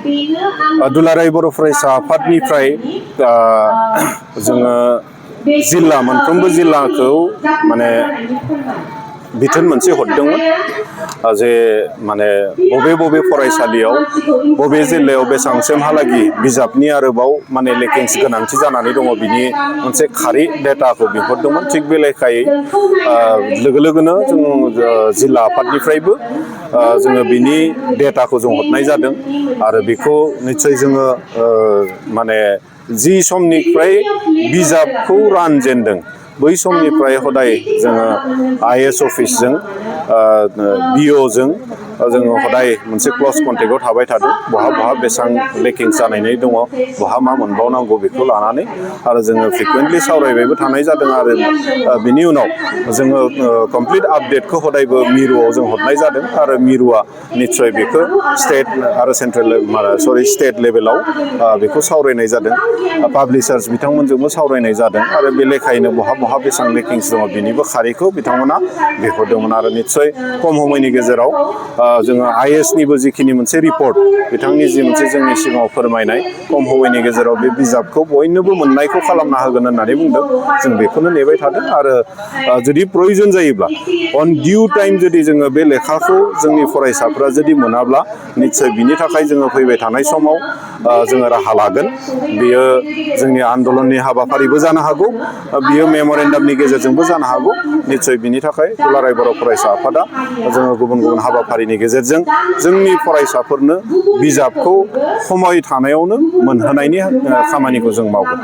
दुलाराय बर' फरायसा आफादनिफ्राय जोङो जिल्ला मोनफ्रोमबो जिल्लाखौ माने बिथोन मोनसे हरदोंमोन जे माने बबे फरायसालियाव बबे जिल्लायाव बेसेबांसिमहालागि बिजाबनि आरोबाव माने लेकिंस गोनांथि जानानै दङ बिनि मोनसे खारि डेटाखौ बिहरदोंमोन। थिग बे लेखायै लोगो लोगोनो जों जिल्ला आफादनिफ्रायबो जोङो बिनि डेटाखौ जों हरनाय जादों आरो बेखौ निस्सय जोङो माने जि समनिफ्राय बिजाबखौ रानजेनदों बै समनिफ्राय हदाय जोङो IAS अफिसजों BOजों जोङो हदाय मोनसे क्ल'ज कन्टेक्टआव थाबाय थादों। बहा बेसेबां लेकिंस जानानै दङ, बहा मा मोनबावनांगौ बेखौ लानानै आरो जोङो फ्रिकुवेन्टलि सावरायबायबो थानाय जादों आरो बिनि उनाव जोङो कमप्लिट आपडेटखौ हदायबो मिरुआव जों हरनाय जादों आरो मिरुआ निस्सय बेखौ स्टेट आरो स्टेट लेभेलाव बेखौ सावरायनाय जादों। पाब्लिशार्स बिथांमोनजोंबो सावरायनाय जादों आरो बे लेखायैनो बहा बेसेबां लेकिंस दङ बिनिबो खारिखौ बिथांमोना बिहरदोंमोन आरो निस्सय खम समयनि गेजेराव जोङो IASनिबो जिखिनि मोनसे रिपर्ट बिथांनि जि मोनसे जोंनि सिगाङाव फोरमायनाय खम समयनि गेजेराव बे बिजाबखौ बयनोबो मोननायखौ खालामना होगोन होननानै बुंदों। जों बेखौनो नेबाय थादों आरो जुदि प्रयजन जायोब्ला अन डिउ टाइम जुदि जोङो बे लेखाखौ जोंनि फरायसाफ्रा जुदि मोनाब्ला निस्सय बिनि थाखाय जोङो फैबाय थानाय समाव जोङो राहा लागोन। बियो जोंनि आन्दलननि हाबाफारिबो जानो हागौ, बियो मेम'रेन्डामनि गेजेरजोंबो जानो हागौ। निस्सय बिनि थाखाय दुलाराय बर' फरायसा आफादा जोङो गुबुन हाबाफारिनि गेजेरजों जोंनि फरायसाफोरनो बिजाबखौ समय थानायावनो मोनहोनायनि खामानिखौ जों मावगोन।